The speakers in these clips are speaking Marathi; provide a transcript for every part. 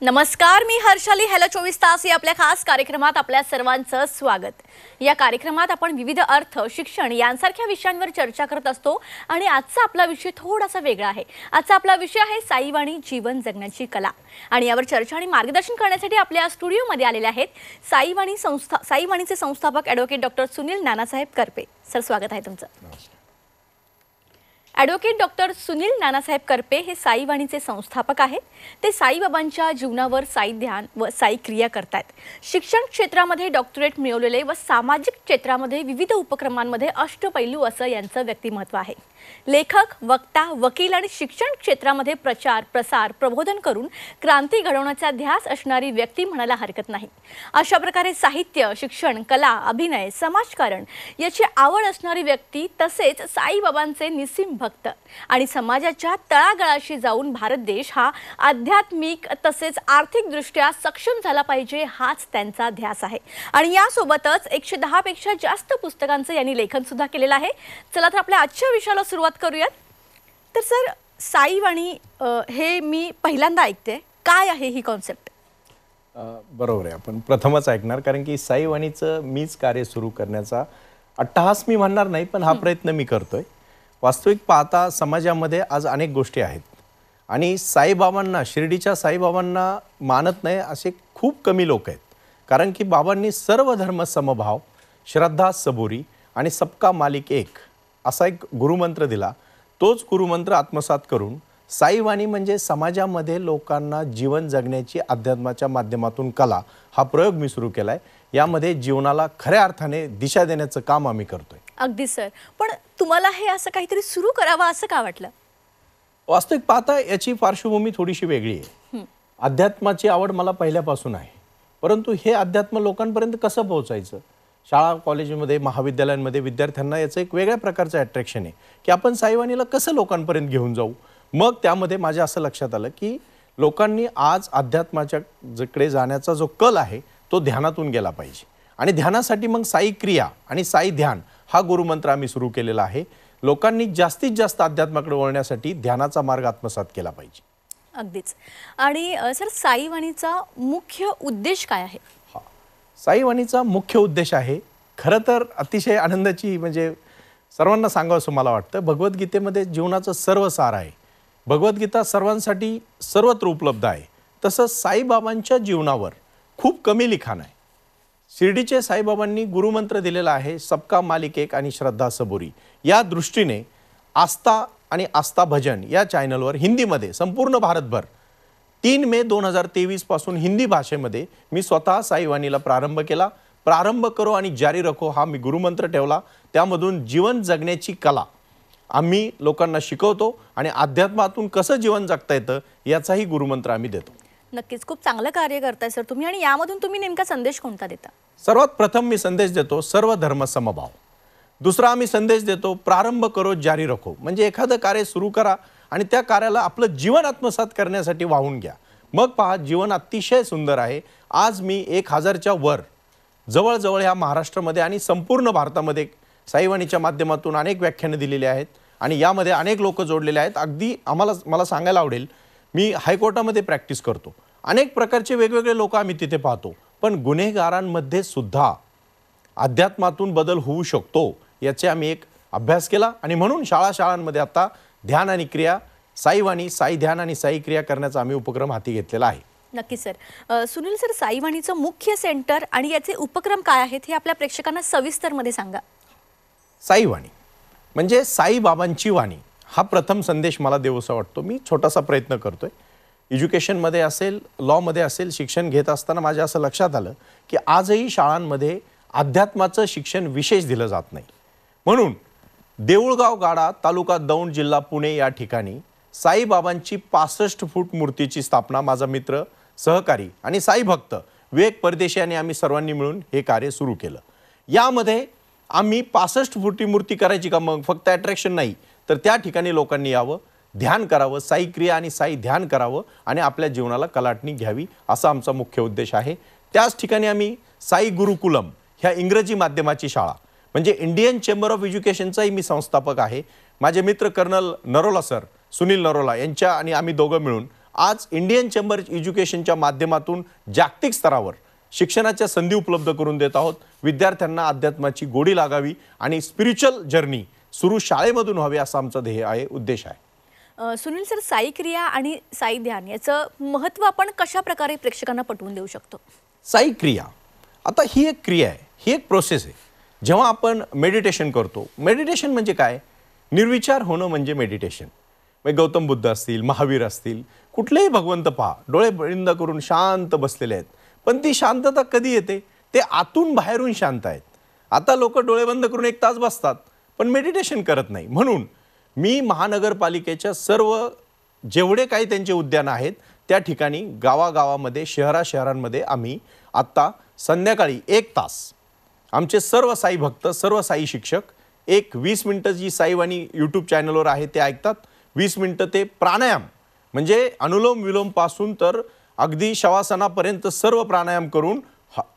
नमस्कार, मी हर्षाली. हॅलो 24 तास या आपल्या खास कार्यक्रमात आपल्या सर्वांचं स्वागत. या कार्यक्रमात आपण विविध अर्थ, शिक्षण यांसारख्या विषयांवर चर्चा करत असतो आणि आजचा आपला विषय थोडासा वेगळा आहे. आजचा आपला विषय आहे साईवाणी, जीवन जगण्याची कला. आणि यावर चर्चा आणि मार्गदर्शन करण्यासाठी आपल्या स्टुडिओमध्ये आलेले आहेत साईवाणीचे संस्थापक advocate doctor Sunil Nanasaheb Karpe. Sir, स्वागत आहे तुमचं. ॲडव्होकेट डॉक्टर सुनील नानासाहेब करपे हे साईवाणीचे संस्थापक आहेत. ते साईबाबांच्या जीवनावर साई ध्यान व साई क्रिया करतात. शिक्षण क्षेत्रामध्ये डॉक्टरेट मिळवलेले व सामाजिक क्षेत्रामध्ये विविध उपक्रमांमध्ये अष्टपैलू असं यांचं व्यक्तिमत्व आहे. लेखक, वक्ता, वकील आणि शिक्षण क्षेत्रामध्ये प्रचार, प्रसार, प्रबोधन करून क्रांती घडवण्याचा ध्यास असणारी व्यक्ती म्हणायला हरकत नाही. अशा प्रकारे साहित्य, शिक्षण, कला, अभिनय, समाजकारण याची आवड असणारी व्यक्ती, तसेच साईबाबांचे निस्सीम भक्त आणि समाजाच्या तळागाळाशी जाऊन भारत देश हा आध्यात्मिक तसेच आर्थिकदृष्ट्या सक्षम झाला पाहिजे हाच त्यांचा ध्यास आहे. आणि यासोबतच 110 पेक्षा जास्त पुस्तकांचं यांनी लेखन सुद्धा केलेलं आहे. चला तर आपल्या आजच्या विषयाला सुरुवात करूयात. तर सर, साईवाणी हे मी पहिल्यांदा ऐकते. काय आहे ही कॉन्सेप्ट? बरोबर आहे, आपण प्रथमच ऐकणार, कारण की साईवाणीचं मीच कार्य सुरू करण्याचा अट्टहास मी म्हणणार नाही, पण हा प्रयत्न मी करतोय. वास्तविक पाहता समाजामध्ये आज अनेक गोष्टी आहेत आणि साईबाबांना, शिर्डीच्या साईबाबांना मानत नाही असे खूप कमी लोक आहेत. कारण की बाबांनी सर्व धर्म समभाव, श्रद्धा सबुरी आणि सबका मालिक एक असा एक गुरुमंत्र दिला. तोच गुरुमंत्र आत्मसात करून साईवाणी म्हणजे समाजामध्ये लोकांना जीवन जगण्याची अध्यात्माच्या माध्यमातून कला हा प्रयोग मी सुरू केला आहे. यामध्ये जीवनाला खऱ्या अर्थाने दिशा देण्याचं काम आम्ही करतोय. अगदी सर, पण तुम्हाला हे असं काहीतरी सुरू करावं असं का वाटलं? वास्तविक पाहता याची पार्श्वभूमी थोडीशी वेगळी आहे. अध्यात्माची आवड मला पहिल्यापासून आहे, परंतु हे अध्यात्म लोकांपर्यंत कसं पोहोचायचं? शाळा कॉलेजमध्ये, महाविद्यालयांमध्ये विद्यार्थ्यांना याचं एक वेगळ्या प्रकारचं अट्रॅक्शन आहे की आपण साईवाणीला कसं लोकांपर्यंत घेऊन जाऊ. मग त्यामध्ये माझ्या असं लक्षात आलं की लोकांनी आज अध्यात्माच्या जिकडे जाण्याचा जो कल आहे तो ध्यानातून गेला पाहिजे. आणि ध्यानासाठी मग साई क्रिया आणि साई ध्यान हा गुरुमंत्र आम्ही सुरू केलेला आहे. लोकांनी जास्तीत जास्त अध्यात्माकडे वळण्यासाठी ध्यानाचा मार्ग आत्मसात केला पाहिजे. अगदीच. आणि सर, साईवाणीचा मुख्य उद्देश काय आहे? साईवाणीचा मुख्य उद्देश आहे, खरं तर अतिशय आनंदाची, म्हणजे सर्वांना सांगावं असं मला वाटतं, भगवद्गीतेमध्ये जीवनाचं सर्व सार आहे. भगवद्गीता सर्वांसाठी सर्वत्र उपलब्ध आहे. तसंच साईबाबांच्या जीवनावर खूप कमी लिखाण आहे. शिर्डीचे साईबाबांनी गुरुमंत्र दिलेला आहे, सबका मालिक एक आणि श्रद्धा सबुरी. या दृष्टीने आस्था आणि आस्था भजन या चॅनलवर हिंदीमध्ये संपूर्ण भारतभर 3 मे 2023 पासून हिंदी भाषेमध्ये मी स्वतः साईवाणीला प्रारंभ केला. प्रारंभ करो आणि जारी रखो हा मी गुरुमंत्र ठेवला. त्यामधून जीवन जगण्याची कला आम्ही लोकांना शिकवतो आणि अध्यात्मातून कसं जीवन जगता येतं याचाही गुरुमंत्र आम्ही देतो. नक्कीच, खूप चांगलं कार्य करताय सर तुम्ही. आणि यामधून तुम्ही नेमका संदेश कोणता देता? सर्वात प्रथम मी संदेश देतो सर्व धर्म समभाव. दुसरा आम्ही संदेश देतो प्रारंभ करो जारी रखो, म्हणजे एखादं कार्य सुरू करा आणि त्या कार्याला आपलं जीवन आत्मसात करण्यासाठी वाहून घ्या. मग पहा, जीवन अतिशय सुंदर आहे. आज मी 1000च्या वर जवळजवळ ह्या महाराष्ट्रामध्ये आणि संपूर्ण भारतामध्ये साईवाणीच्या माध्यमातून अनेक व्याख्यानं दिलेली आहेत आणि यामध्ये अनेक लोक जोडलेले आहेत. अगदी मला सांगायला आवडेल, मी हायकोर्टामध्ये प्रॅक्टिस करतो. अनेक प्रकारचे वेगवेगळे लोक आम्ही तिथे पाहतो, पण गुन्हेगारांमध्ये सुद्धा अध्यात्मातून बदल होऊ शकतो याचे आम्ही एक अभ्यास केला आणि म्हणून शाळांमध्ये आता ध्यान आणि क्रिया, साईवाणी, साई ध्यान आणि साई क्रिया करण्याचा आम्ही उपक्रम हाती घेतलेला आहे. नक्की सर. सुनील सर, साईवाणीचं मुख्य सेंटर आणि याचे उपक्रम काय आहेत हे आपल्या प्रेक्षकांना सविस्तरमध्ये सांगा. साईवाणी म्हणजे साईबाबांची वाणी हा प्रथम संदेश मला देऊसा वाटतो. मी छोटासा प्रयत्न करतोय. एज्युकेशनमध्ये असेल, लॉमध्ये असेल, शिक्षण घेत असताना माझ्या असं लक्षात आलं की आजही शाळांमध्ये अध्यात्माचं शिक्षण विशेष दिलं जात नाही. म्हणून देऊळगाव गाडा, तालुका दौंड, जिल्हा पुणे या ठिकाणी साईबाबांची 65 फूट मूर्तीची स्थापना माझा मित्र, सहकारी आणि साई भक्त विवेक परदेशी आणि आम्ही सर्वांनी मिळून हे कार्य सुरू केलं. यामध्ये आम्ही 65 फुटी मूर्ती करायची का, मग फक्त अट्रॅक्शन नाही, तर त्या ठिकाणी लोकांनी यावं, ध्यान करावं, साई क्रिया आणि साई ध्यान करावं आणि आपल्या जीवनाला कलाटणी घ्यावी असा आमचा मुख्य उद्देश आहे. त्याच ठिकाणी आम्ही साई गुरुकुलम ह्या इंग्रजी माध्यमाची शाळा, म्हणजे इंडियन चेंबर ऑफ एज्युकेशनचाही मी संस्थापक आहे. माझे मित्र कर्नल नरोला सर, सुनील नरोला यांच्या आणि आम्ही दोघं मिळून आज इंडियन चेंबर एज्युकेशनच्या माध्यमातून जागतिक स्तरावर शिक्षणाच्या संधी उपलब्ध करून देत आहोत. विद्यार्थ्यांना अध्यात्माची गोडी लागावी आणि स्पिरिच्युअल जर्नी सुरू शाळेमधून व्हावी असा आमचा ध्येय आहे, उद्देश आहे. सुनील सर, साई क्रिया आणि साई ध्यान याचं महत्त्व आपण कशा प्रकारे प्रेक्षकांना पटवून देऊ शकतो? साई क्रिया आता ही एक क्रिया आहे, ही एक प्रोसेस आहे. जेव्हा आपण मेडिटेशन करतो, मेडिटेशन म्हणजे काय? निर्विचार होणं म्हणजे मेडिटेशन. गौतम बुद्ध असतील, महावीर असतील, कुठलेही भगवंत पहा, डोळे बंद करून शांत बसलेले आहेत. पण ती शांतता कधी येते? ते आतून बाहेरून शांत आहेत. आता लोक डोळे बंद करून 1 तास बसतात पण मेडिटेशन करत नाही. म्हणून मी महानगरपालिकेच्या सर्व जेवढे काही त्यांचे उद्यान आहेत त्या ठिकाणी गावागावामध्ये, शहरांमध्ये आम्ही आत्ता संध्याकाळी 1 तास आमचे सर्व साई भक्त, सर्व साई शिक्षक 20 मिनिटं जी साईवाणी यूट्यूब चॅनलवर आहे ते ऐकतात. 20 मिनिटं ते प्राणायाम म्हणजे अनुलोम विलोम पासून तर अगदी शवासनापर्यंत सर्व प्राणायाम करून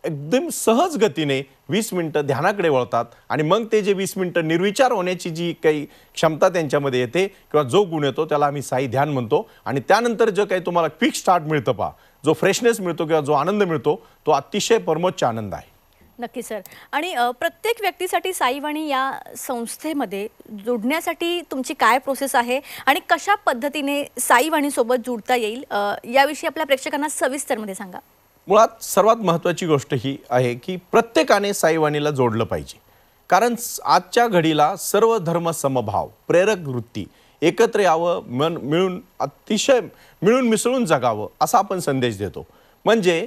एकदम सहज गतीने 20 मिनिटं ध्यानाकडे वळतात. आणि मग ते जे 20 मिनिटं निर्विचार होण्याची जी काही क्षमता त्यांच्यामध्ये येते किंवा जो गुण येतो त्याला आम्ही साई ध्यान म्हणतो. आणि त्यानंतर जो काही तुम्हाला क्विक स्टार्ट मिळतं पहा, जो फ्रेशनेस मिळतो किंवा जो आनंद मिळतो तो अतिशय परमोच्च आनंद आहे. नक्की सर. आणि प्रत्येक व्यक्तीसाठी साईवाणी या संस्थेमध्ये जोडण्यासाठी तुमची काय प्रोसेस आहे आणि कशा पद्धतीने साईवाणीसोबत जुडता येईल याविषयी आपल्या प्रेक्षकांना सविस्तरमध्ये सांगा. मुळात सर्वात महत्त्वाची गोष्ट ही आहे की प्रत्येकाने साईवाणीला जोडलं पाहिजे. कारण आजच्या घडीला सर्व धर्म समभाव, प्रेरक वृत्ती एकत्र यावं, मन मिळून अतिशय मिळून मिसळून जगावं असा आपण संदेश देतो. म्हणजे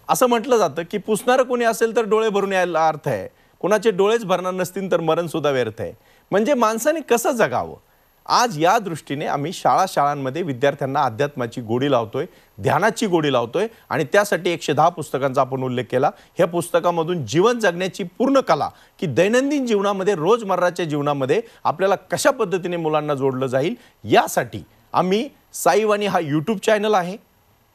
असं म्हटलं जातं की पुसणारं कोणी असेल तर डोळे भरून यायला अर्थ आहे, कोणाचे डोळेच भरणार नसतील तर मरणसुद्धा व्यर्थ आहे. म्हणजे माणसाने कसं जगावं, आज या दृष्टीने आम्ही शाळांमध्ये विद्यार्थ्यांना अध्यात्माची गोडी लावतोय, ध्यानाची गोडी लावतोय. आणि त्यासाठी 110 पुस्तकांचा आपण उल्लेख केला. ह्या पुस्तकामधून जीवन जगण्याची पूर्ण कला, की दैनंदिन जीवनामध्ये, रोजमर्राच्या जीवनामध्ये आपल्याला कशा पद्धतीने मुलांना जोडलं जाईल यासाठी आम्ही साईवाणी हा यूट्यूब चॅनल आहे.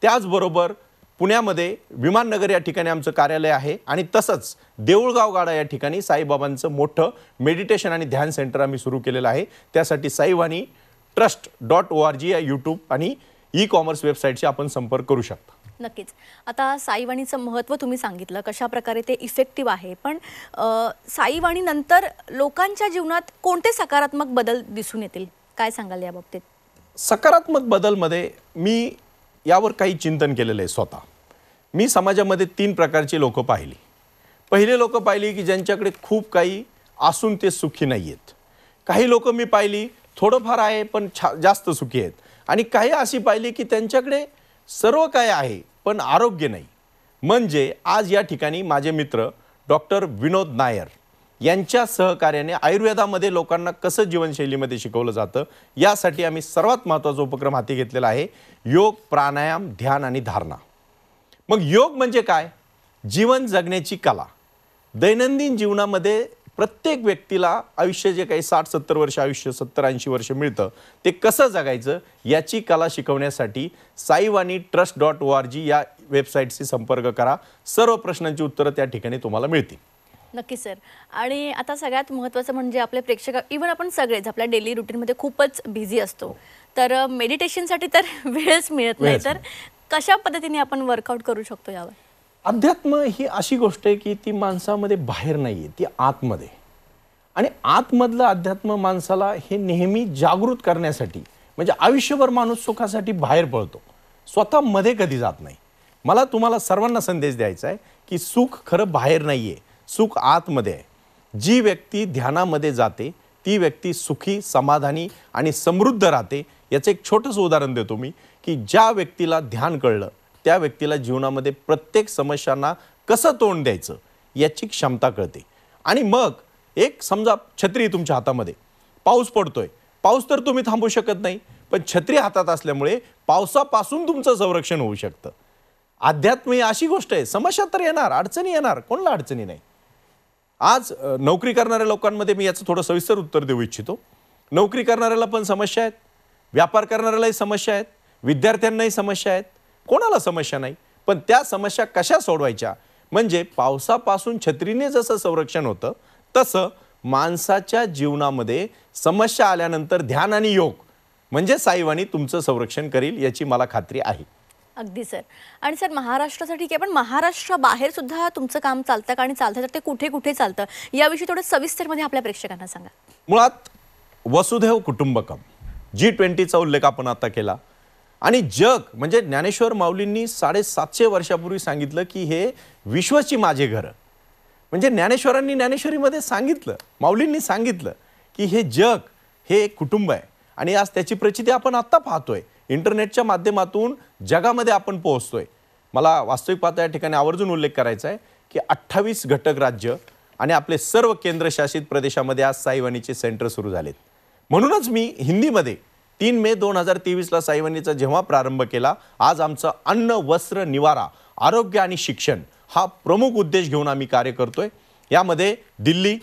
त्याचबरोबर पुण्यामध्ये विमाननगर या ठिकाणी आमचं कार्यालय आहे आणि तसंच देऊळगाव गाडा या ठिकाणी साईबाबांचं मोठं मेडिटेशन आणि ध्यान सेंटर आम्ही सुरू केलेलं आहे. त्यासाठी साईवाणी trust.org या यूट्यूब आणि ई-कॉमर्स वेबसाईटशी आपण संपर्क करू शकता. नक्कीच. आता साईवाणीचं महत्त्व तुम्ही सांगितलं, कशा प्रकारे ते इफेक्टिव्ह आहे. पण साईवाणीनंतर लोकांच्या जीवनात कोणते सकारात्मक बदल दिसून येतील, काय सांगाल या बाबतीत? सकारात्मक बदलमध्ये मी यावर काही चिंतन केलेलं आहे स्वतः. मी समाजामध्ये 3 प्रकारची लोकं पाहिली. पहिले लोकं पाहिली की ज्यांच्याकडे खूप काही असून ते सुखी नाही आहेत. काही लोकं मी पाहिली थोडंफार आहे पण जास्त सुखी आहेत. आणि काही अशी पाहिली की त्यांच्याकडे सर्व काय आहे पण आरोग्य नाही. म्हणजे आज या ठिकाणी माझे मित्र डॉक्टर विनोद नायर यांच्या सहकार्याने आयुर्वेदामध्ये लोकांना कसं जीवनशैलीमध्ये शिकवलं जातं यासाठी आम्ही सर्वात महत्त्वाचा उपक्रम हाती घेतलेला आहे, योग, प्राणायाम, ध्यान आणि धारणा. मग योग म्हणजे काय? जीवन जगण्याची कला. दैनंदिन जीवनामध्ये प्रत्येक व्यक्तीला आयुष्य जे काही 60-70 वर्ष आयुष्य, 70-80 वर्ष मिळतं ते कसं जगायचं याची कला शिकवण्यासाठी साईवाणी trust.org या वेबसाईटशी संपर्क करा. सर्व प्रश्नांची उत्तरं त्या ठिकाणी तुम्हाला मिळतील. नक्की सर. आणि आता सगळ्यात महत्त्वाचं म्हणजे आपले प्रेक्षक, इव्हन आपण सगळेच आपल्या डेली रुटीनमध्ये खूपच बिझी असतो, तर मेडिटेशनसाठी तर वेळच मिळत नाही. तर कशा पद्धतीने आपण वर्कआउट करू शकतो यावर? अध्यात्म ही अशी गोष्ट आहे की ती माणसामध्ये बाहेर नाही आहे, ती आतमध्ये. आणि आतमधलं अध्यात्म माणसाला हे नेहमी जागृत करण्यासाठी, म्हणजे आयुष्यभर माणूस सुखासाठी बाहेर पळतो, स्वतः मध्ये कधी जात नाही. मला तुम्हाला सर्वांना संदेश द्यायचा आहे की सुख खरं बाहेर नाही आहे, सुख आतमध्ये आहे. जी व्यक्ती ध्यानामध्ये जाते ती व्यक्ती सुखी, समाधानी आणि समृद्ध राहते. याचं एक छोटंसं उदाहरण देतो मी, की ज्या व्यक्तीला ध्यान कळलं त्या व्यक्तीला जीवनामध्ये प्रत्येक समस्यांना कसं तोंड द्यायचं याची क्षमता कळते. आणि मग एक समजा छत्री तुमच्या हातामध्ये, पाऊस पडतोय, पाऊस तर तुम्ही थांबवू शकत नाही, पण छत्री हातात असल्यामुळे पावसापासून तुमचं संरक्षण होऊ शकतं. अध्यात्म ही अशी गोष्ट आहे, समस्या तर येणार, अडचणी येणार, कोणाला अडचणी नाही. आज नोकरी करणाऱ्या लोकांमध्ये मी याचं थोडं सविस्तर उत्तर देऊ इच्छितो. नोकरी करणाऱ्याला पण समस्या आहेत, व्यापार करणाऱ्यालाही समस्या आहेत, विद्यार्थ्यांनाही समस्या आहेत, कोणाला समस्या नाही. पण त्या समस्या कशा सोडवायच्या, म्हणजे पावसापासून छत्रीने जसं संरक्षण होतं तसं माणसाच्या जीवनामध्ये समस्या आल्यानंतर ध्यान आणि योग म्हणजे साईवाणी तुमचं संरक्षण करील याची मला खात्री आहे. अगदी सर. आणि सर महाराष्ट्रासाठी ठीक आहे, पण महाराष्ट्राबाहेर सुद्धा तुमचं काम चालतं का आणि चालतं तर ते कुठे कुठे चालतं याविषयी थोडं सविस्तरमध्ये आपल्या प्रेक्षकांना सांगा. मुळात वसुधैव कुटुंबकम G20चा उल्लेख आपण आता केला आणि जग म्हणजे ज्ञानेश्वर माऊलींनी 750 वर्षापूर्वी सांगितलं की हे विश्वची माझे घर. म्हणजे ज्ञानेश्वरांनी ज्ञानेश्वरीमध्ये सांगितलं, माऊलींनी सांगितलं की हे जग हे एक कुटुंब आहे आणि आज त्याची प्रचिती आपण आत्ता पाहतोय. इंटरनेटच्या माध्यमातून जगामध्ये आपण पोहोचतोय. मला वास्तविक पाहता या ठिकाणी आवर्जून उल्लेख करायचा आहे की 28 घटक राज्य आणि आपले सर्व केंद्रशासित प्रदेशामध्ये आज साईवाणीचे सेंटर सुरू झालेत. म्हणूनच मी हिंदीमध्ये 3 मे 2023ला साईवाणीचा जेव्हा प्रारंभ केला, आज आमचं अन्न, वस्त्र, निवारा, आरोग्य आणि शिक्षण हा प्रमुख उद्देश घेऊन आम्ही कार्य करतोय. यामध्ये दिल्ली,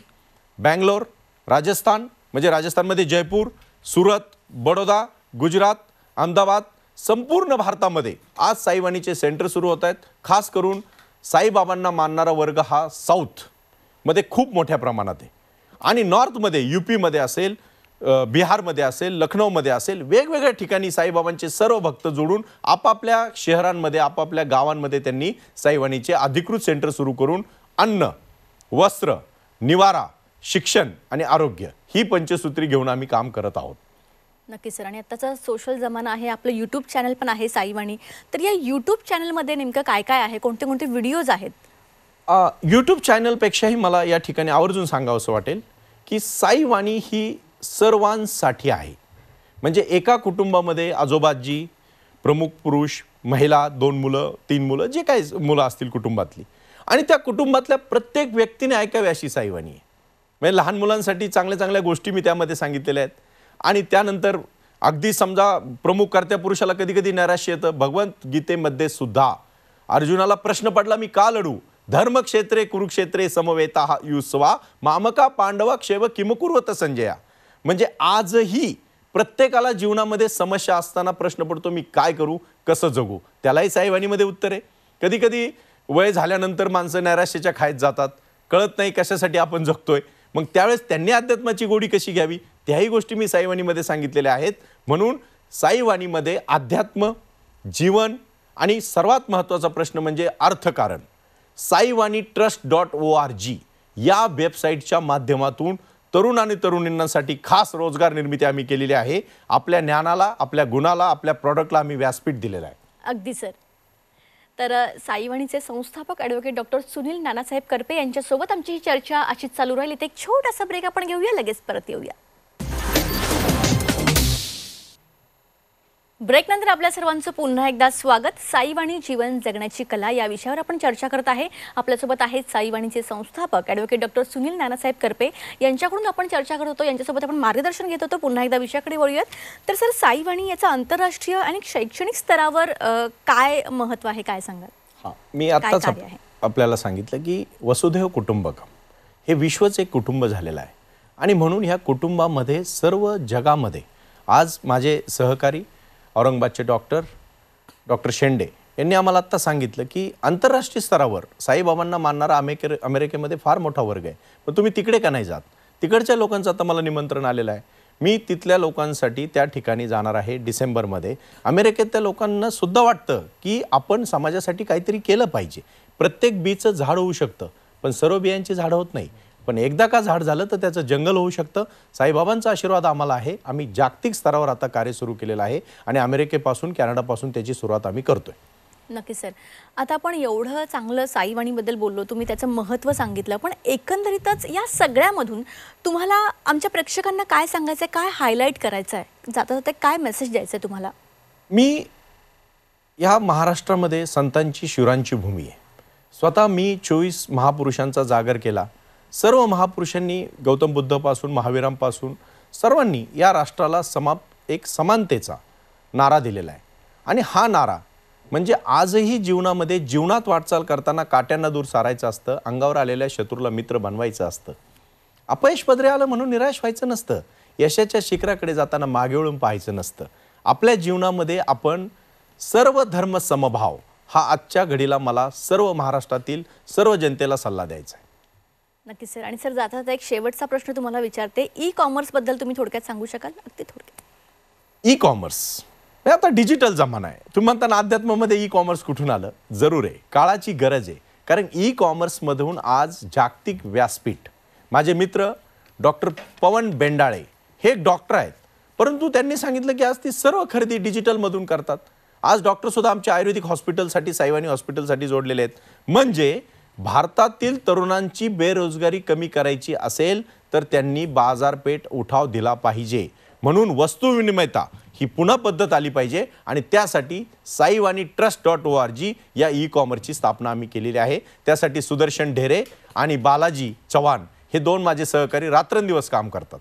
बँगलोर, राजस्थान म्हणजे राजस्थानमध्ये जयपूर, सुरत, बडोदा, गुजरात, अहमदाबाद, संपूर्ण भारतामध्ये आज साईवाणीचे सेंटर सुरू होत आहेत. खास करून साईबाबांना मानणारा वर्ग हा साऊथमध्ये खूप मोठ्या प्रमाणात आहे आणि नॉर्थमध्ये UPमध्ये असेल, बिहारमध्ये असेल, लखनौमध्ये असेल, वेगवेगळ्या ठिकाणी साईबाबांचे सर्व भक्त जोडून आपापल्या शहरांमध्ये, आपापल्या गावांमध्ये त्यांनी साईवाणीचे अधिकृत सेंटर सुरू करून अन्न, वस्त्र, निवारा, शिक्षण आणि आरोग्य ही पंचसूत्री घेऊन आम्ही काम करत आहोत. नक्की सर. आणि आत्ताचा सोशल जमाना आहे, आपलं यूट्यूब चॅनल पण आहे साईवाणी. तर या यूट्यूब चॅनलमध्ये नेमकं काय काय आहे, कोणते कोणते व्हिडिओज आहेत? यूट्यूब चॅनलपेक्षाही मला या ठिकाणी आवर्जून सांगावं असं वाटेल की साईवाणी ही सर्वांसाठी आहे. म्हणजे एका कुटुंबामध्ये आजोबाजी, प्रमुख पुरुष, महिला, 2 मुलं, 3 मुलं, जे काही मुलं असतील कुटुंबातली, आणि त्या कुटुंबातल्या प्रत्येक व्यक्तीने ऐकावी अशी साईवाणी आहे. म्हणजे लहान मुलांसाठी चांगल्या चांगल्या गोष्टी मी त्यामध्ये सांगितलेल्या आहेत. आणि त्यानंतर अगदी समजा प्रमुख कर्त्या पुरुषाला कधी कधी नैराश्य येतं. भगवंत गीतेमध्ये सुद्धा अर्जुनाला प्रश्न पडला, मी का लढू? धर्मक्षेत्रे कुरुक्षेत्रे समवेता युस्वा मामका पांडवा क्षेव किमकुर्वत संजया. म्हणजे आजही प्रत्येकाला जीवनामध्ये समस्या असताना प्रश्न पडतो, मी काय करू, कसं जगू? त्यालाही साईवाणीमध्ये उत्तर आहे. कधी कधी वय झाल्यानंतर माणसं नैराश्याच्या खायत जातात, कळत नाही कशासाठी आपण जगतोय. मग त्यावेळेस त्यांनी अध्यात्माची गोडी कशी घ्यावी त्याही गोष्टी मी साईवाणीमध्ये सांगितलेल्या आहेत. म्हणून साईवाणीमध्ये अध्यात्म, जीवन आणि सर्वात महत्त्वाचा प्रश्न म्हणजे अर्थकारण. साईवाणी trust.org या वेबसाईटच्या माध्यमातून तरुण आणि तरुणींसाठी खास रोजगार निर्मिती आम्ही केलेली आहे. आपल्या ज्ञानाला, आपल्या गुणाला, आपल्या प्रॉडक्टला आम्ही व्यासपीठ दिलेलं आहे. अगदी सर. तर साईवाणीचे संस्थापक ॲडव्होकेट डॉक्टर सुनील नानासाहेब करपे यांच्यासोबत आमची ही चर्चा अशीच चालू राहील. इथे एक छोटासा ब्रेक आपण घेऊया, लगेच परत येऊया. ब्रेक नंतर आपल्या सर्वांचं पुन्हा एकदा स्वागत. साईवाणी जीवन जगण्याची कला या विषयावर आपण चर्चा करत आहे. आपल्यासोबत आहेत साईवाणीचे संस्थापक ॲडव्होकेट डॉक्टर सुनील नानासाहेब करपे. यांच्याकडून आपण चर्चा करत होतो, यांच्यासोबत आपण मार्गदर्शन घेत होतो. पुन्हा एकदा विषयाकडे वळूयात. तर सर, साईवाणी याचा आंतरराष्ट्रीय आणि शैक्षणिक स्तरावर काय महत्त्व आहे, काय सांगाल? हां, मी आत्ताच आपल्याला सांगितलं की वसुधैव कुटुंबकम हे विश्वच एक कुटुंब झालेलं आहे आणि म्हणून ह्या कुटुंबामध्ये सर्व जगामध्ये आज माझे सहकारी औरंगाबादचे डॉक्टर शेंडे यांनी आम्हाला आत्ता सांगितलं की आंतरराष्ट्रीय स्तरावर साईबाबांना मानणारा अमेरिकेमध्ये फार मोठा वर्ग आहे. पण तुम्ही तिकडे का नाही जात? तिकडच्या लोकांचं आता मला निमंत्रण आलेलं आहे. मी तिथल्या लोकांसाठी त्या ठिकाणी जाणार आहे डिसेंबरमध्ये. अमेरिकेतल्या लोकांना सुद्धा वाटतं की आपण समाजासाठी काहीतरी केलं पाहिजे. प्रत्येक बीचं झाड होऊ शकतं, पण सर्व बियांची झाडं होत नाही. पण एकदा का झाड झालं तर त्याचं जंगल होऊ शकतं. साईबाबांचा आशीर्वाद आम्हाला आहे. आम्ही जागतिक स्तरावर आता कार्य सुरू केलेलं आहे आणि अमेरिकेपासून, कॅनडापासून त्याची सुरुवात आम्ही करतोय. नक्की सर. आता आपण एवढं चांगलं साईवाणीबद्दल बोललो, तुम्ही त्याचं महत्त्व सांगितलं, पण एकंदरीतच या सगळ्यामधून तुम्हाला आमच्या प्रेक्षकांना काय सांगायचं आहे, काय हायलाईट करायचं आहे, जाता जाता काय मेसेज द्यायचं आहे तुम्हाला? मी या महाराष्ट्रामध्ये संतांची, शिवरांची भूमी आहे. स्वतः मी 24 महापुरुषांचा जागर केला. सर्व महापुरुषांनी गौतम बुद्धपासून, महावीरांपासून सर्वांनी या राष्ट्राला एक समानतेचा नारा दिलेला आहे. आणि हा नारा म्हणजे आजही जीवनात वाटचाल करताना काट्यांना दूर सारायचं असतं, अंगावर आलेल्या शत्रूला मित्र बनवायचं असतं. अपयश पदरी आलं म्हणून निराश व्हायचं नसतं. यशाच्या शिखराकडे जाताना मागे वळून पाहायचं नसतं. आपल्या जीवनामध्ये आपण सर्व धर्म समभाव हा आजच्या घडीला मला सर्व महाराष्ट्रातील सर्व जनतेला सल्ला द्यायचा आहे. नक्की सर. आणि सर, जाता जाता एक शेवटचा प्रश्न तुम्हाला विचारते. ई कॉमर्सबद्दल तुम्ही थोडक्यात सांगू शकाल? अगदी थोडक्यात. ई कॉमर्स हे आता डिजिटल जमाना आहे. तुम्ही म्हणताना अध्यात्मामध्ये ई कॉमर्स कुठून आलं? जरूर आहे, काळाची गरज आहे. कारण ई कॉमर्समधून आज जागतिक व्यासपीठ. माझे मित्र डॉक्टर पवन बेंडाळे हे एक डॉक्टर आहेत, परंतु त्यांनी सांगितलं की आज ती सर्व खरेदी डिजिटलमधून करतात. आज डॉक्टर सुद्धा आमच्या आयुर्वेदिक हॉस्पिटलसाठी, साईवाणी हॉस्पिटलसाठी जोडलेले आहेत. म्हणजे भारतातील तरुणांची बेरोजगारी कमी करायची असेल तर त्यांनी बाजारपेठ उठाव दिला पाहिजे. म्हणून वस्तू विनिमयता ही पुन्हा पद्धत आली पाहिजे आणि त्यासाठी साईवाणी trust.org या ई कॉमर्सची स्थापना आम्ही केलेली आहे. त्यासाठी सुदर्शन ढेरे आणि बालाजी चव्हाण हे दोन माझे सहकारी रात्रंदिवस काम करतात.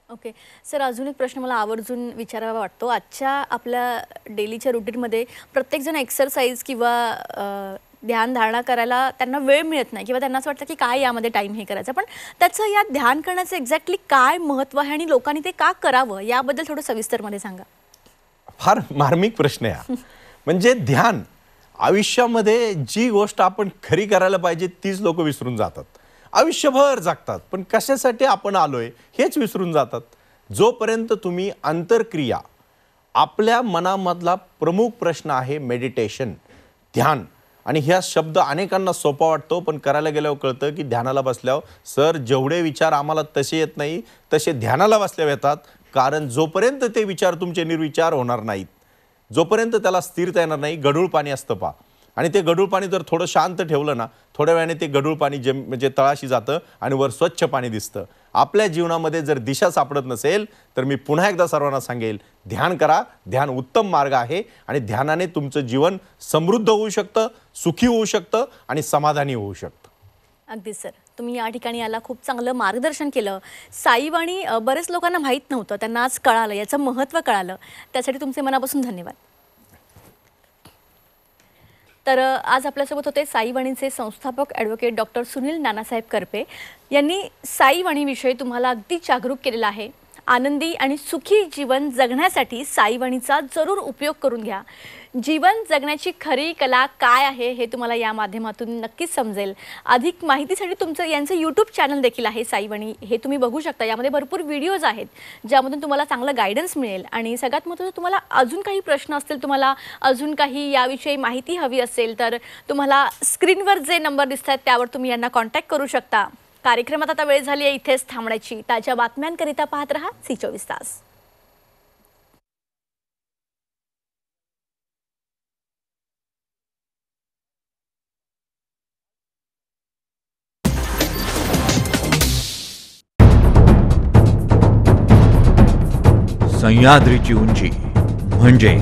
ओके सर, अजून एक प्रश्न मला आवर्जून विचारावा वाटतो. आजच्या आपल्या डेलीच्या रुटीनमध्ये प्रत्येकजण एक्सरसाइज किंवा ध्यान धारणा करायला त्यांना वेळ मिळत नाही किंवा त्यांना असं वाटतं की काय यामध्ये टाईम हे करायचं, पण त्याचं या ध्यान करण्याचं एक्झॅक्टली काय महत्त्व आहे आणि लोकांनी ते का करावं याबद्दल थोडं सविस्तरमध्ये सांगा. फार मार्मिक प्रश्न आहे. म्हणजे ध्यान आयुष्यामध्ये जी गोष्ट आपण खरी करायला पाहिजे तीच लोक विसरून जातात. आयुष्यभर जगतात पण कशासाठी आपण आलोय हेच विसरून जातात. जोपर्यंत तुम्ही अंतरक्रिया, आपल्या मनामधला प्रमुख प्रश्न आहे मेडिटेशन, ध्यान. आणि ह्या शब्द अनेकांना सोपा वाटतो, पण करायला गेल्यावर कळतं की ध्यानाला बसल्यावर सर जेवढे विचार आम्हाला तसे येत नाही तसे ध्यानाला बसल्यावर येतात. कारण जोपर्यंत ते विचार तुमचे निर्विचार होणार नाहीत, जोपर्यंत त्याला स्थिरता येणार नाही. गढूळ पाणी असतं पहा, आणि ते गढूळ पाणी जर थोडं शांत ठेवलं ना, थोड्या वेळाने ते गढूळ पाणी म्हणजे तळाशी जातं आणि वर स्वच्छ पाणी दिसतं. आपल्या जीवनामध्ये जर दिशा सापडत नसेल तर मी पुन्हा एकदा सर्वांना सांगेल, ध्यान करा. ध्यान उत्तम मार्ग आहे आणि ध्यानाने तुमचं जीवन समृद्ध होऊ शकतं, सुखी होऊ शकतं आणि समाधानी होऊ शकतं. अगदीच सर, तुम्ही या ठिकाणी याला खूप चांगलं मार्गदर्शन केलं. साईवाणी बरेच लोकांना माहीत नव्हतं, त्यांना आज कळालं, याचं महत्त्व कळालं. त्यासाठी तुमचे मनापासून धन्यवाद. तर आज आपल्यासोबत होते साईवाणीचे संस्थापक ॲडव्होकेट डॉक्टर सुनील नानासाहेब करपे. यांनी साईवाणीविषयी तुम्हाला अगदी जागरूक केलेला आहे. आनंदी आणि सुखी जीवन जगण्यासाठी साईवाणीचा जरूर उपयोग करून घ्या. जीवन जगण्याची खरी कला काय आहे हे तुम्हाला या माध्यमातून नक्कीच समजेल. अधिक माहितीसाठी तुमचं यांचं यूट्यूब चॅनल देखील आहे साईवाणी, हे तुम्ही बघू शकता. यामध्ये भरपूर व्हिडिओज आहेत ज्यामधून तुम्हाला चांगलं गायडन्स मिळेल. आणि सगळ्यात महत्त्वाचं, तुम्हाला अजून काही प्रश्न असतील, तुम्हाला अजून काही याविषयी माहिती हवी असेल तर तुम्हाला स्क्रीनवर जे नंबर दिसत आहेत त्यावर तुम्ही यांना कॉन्टॅक्ट करू शकता. कार्यक्रमात आता वेळ झाली आहे इथेच थांबण्याची. ताज्या बातम्यांकरिता पाहत रहा C24 तास. सह्याद्रीची उंची म्हणजे